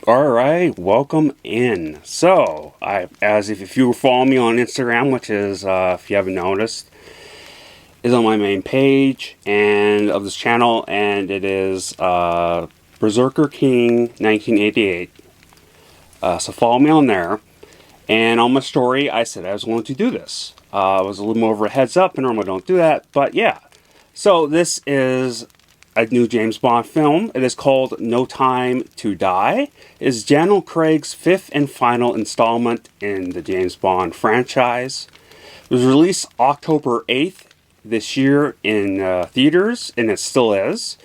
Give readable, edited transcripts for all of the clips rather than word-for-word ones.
Alright, welcome in. So, if you follow me on Instagram, which is, if you haven't noticed, is on my main page and of this channel, and it is Berserker King 1988. So follow me on there. And on my story, I said I was going to do this. It was a little more of a heads up, and normally I don't do that, but yeah. So this is a new James Bond film. It is called No Time to Die. It is Daniel Craig's fifth and final installment in the James Bond franchise. It was released October 8th this year in theaters, and it still is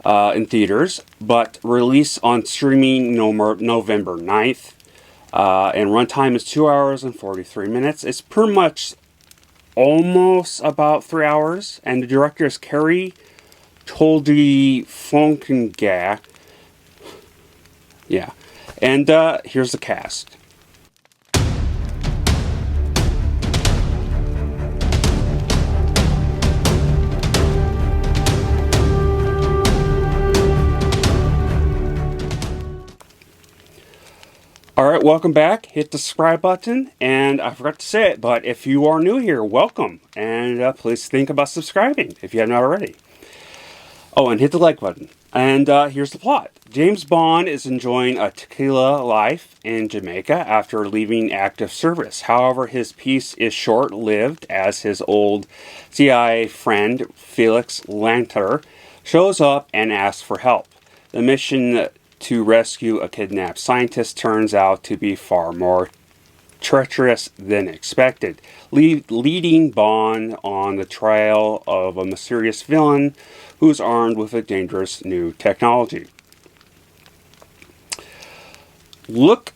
in theaters, but released on streaming November 9th. And runtime is 2 hours and 43 minutes. It's pretty much almost about 3 hours, and the director is Kerry Toldy Funkengag. Yeah. And here's the cast. Alright, welcome back. Hit the subscribe button, and I forgot to say it, but if you are new here, welcome, and please think about subscribing if you have not already. Oh, and hit the like button. And here's the plot. James Bond is enjoying a tequila life in Jamaica after leaving active service. However, his peace is short-lived as his old CIA friend, Felix Leiter, shows up and asks for help. The mission to rescue a kidnapped scientist turns out to be far more treacherous than expected, leading Bond on the trail of a mysterious villain who's armed with a dangerous new technology. Look,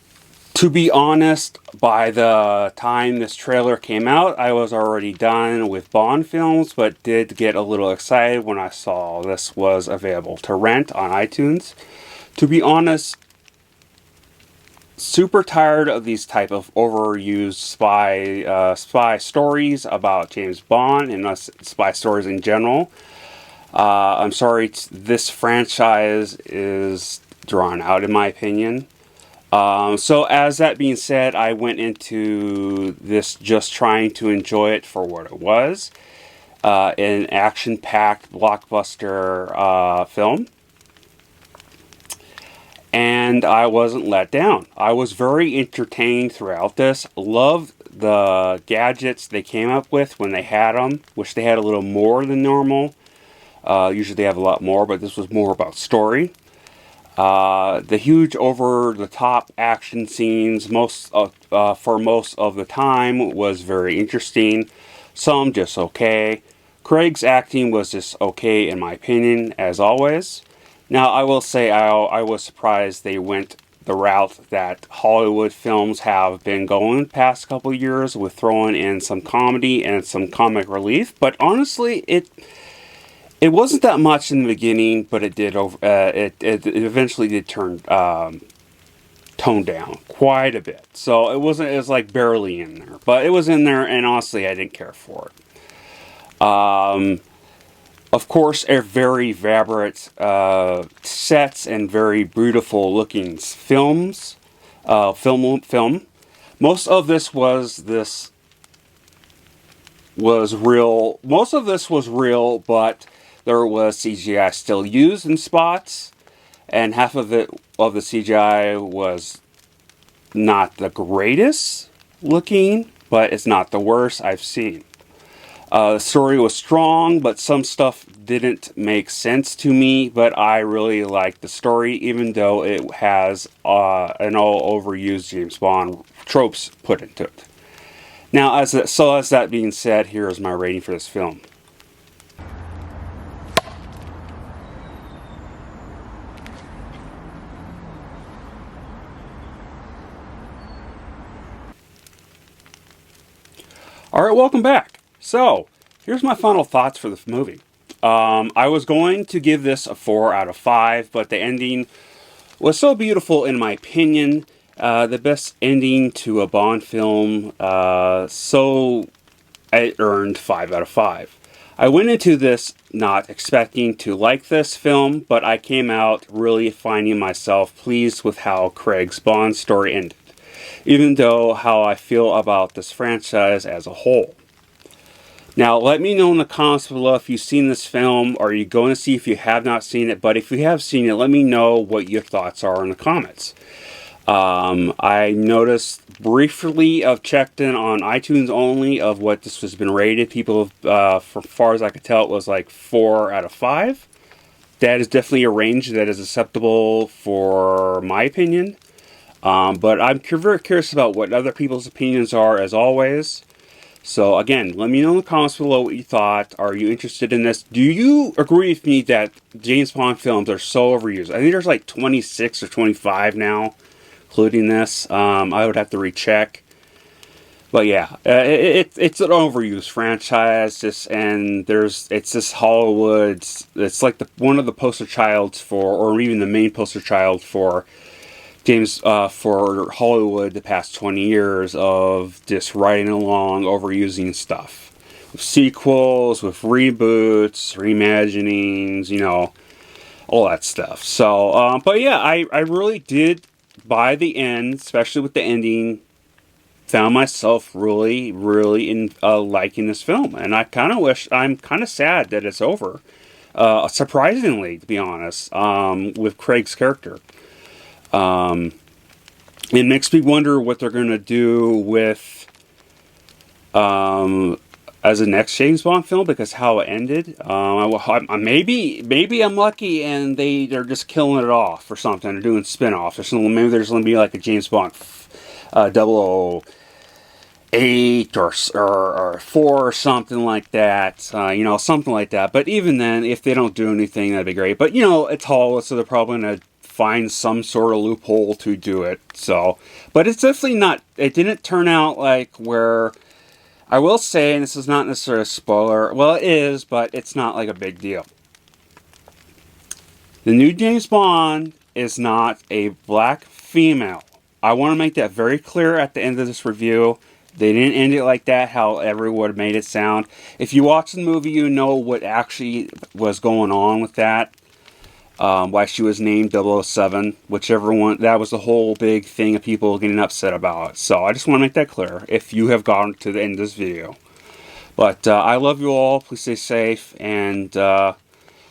to be honest, by the time this trailer came out, I was already done with Bond films, but did get a little excited when I saw this was available to rent on iTunes. To be honest, super tired of these type of overused spy stories about James Bond and spy stories in general. I'm sorry, this franchise is drawn out in my opinion. So as that being said, I went into this just trying to enjoy it for what it was. An action-packed blockbuster film. And I wasn't let down. I was very entertained throughout this. Loved the gadgets they came up with when they had them. Wish they had a little more than normal. Usually they have a lot more, but this was more about story. The huge over-the-top action scenes, for most of the time, was very interesting. Some just okay. Craig's acting was just okay in my opinion, as always. Now, I will say I was surprised they went the route that Hollywood films have been going the past couple years with throwing in some comedy and some comic relief. But honestly, it wasn't that much in the beginning, but it did it eventually did turn toned down quite a bit. So it was like barely in there, but it was in there, and honestly, I didn't care for it. Of course, a very vibrant sets and very beautiful looking films. Film. Most of this was real. Most of this was real, but there was CGI still used in spots, and half of the CGI was not the greatest looking, but it's not the worst I've seen. The story was strong, but some stuff didn't make sense to me, but I really liked the story, even though it has an all overused James Bond tropes put into it. Now, as that being said, here is my rating for this film. Alright, welcome back. So, here's my final thoughts for the movie. I was going to give this a 4 out of 5, but the ending was so beautiful in my opinion. The best ending to a Bond film, so it earned 5 out of 5. I went into this not expecting to like this film, but I came out really finding myself pleased with how Craig's Bond story ended, even though how I feel about this franchise as a whole. Now, let me know in the comments below if you've seen this film, or you're going to see if you have not seen it. But if you have seen it, let me know what your thoughts are in the comments. I noticed briefly, I've checked in on iTunes only of what this has been rated. People, for far as I could tell, it was like 4 out of 5. That is definitely a range that is acceptable for my opinion. But I'm very curious about what other people's opinions are, as always. So again, let me know in the comments below what you thought. Are you interested in this? Do you agree with me that James Bond films are so overused? I think there's like 26 or 25 now, including this. I would have to recheck. But yeah, it's an overused franchise. It's this Hollywood. It's like one of the poster childs for, or even the main poster child for for Hollywood the past 20 years of just riding along, overusing stuff. With sequels, with reboots, reimaginings, all that stuff. So, but yeah, I really did, by the end, especially with the ending, found myself really, really liking this film. And I'm kind of sad that it's over. Surprisingly, to be honest, with Craig's character. It makes me wonder what they're going to do with as a next James Bond film, because how it ended. Maybe I'm lucky and they're just killing it off or something. They're doing spin-offs or something. Maybe there's going to be like a James Bond 008 or 4 or something like that. Something like that. But even then, if they don't do anything, that'd be great. But it's Hollywood, so they're probably going to find some sort of loophole to do it. So, but it's definitely not, it didn't turn out like where, I will say, and this is not necessarily a spoiler, well it is, but it's not like a big deal. The new James Bond is not a black female. I want to make that very clear at the end of this review. They didn't end it like that, how everyone made it sound. If you watch the movie, you know what actually was going on with that. Why she was named 007, whichever one, that was the whole big thing of people getting upset about. So I just want to make that clear if you have gotten to the end of this video. But I love you all. Please stay safe, and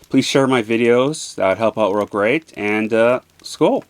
please share my videos. That would help out real great. And Skull.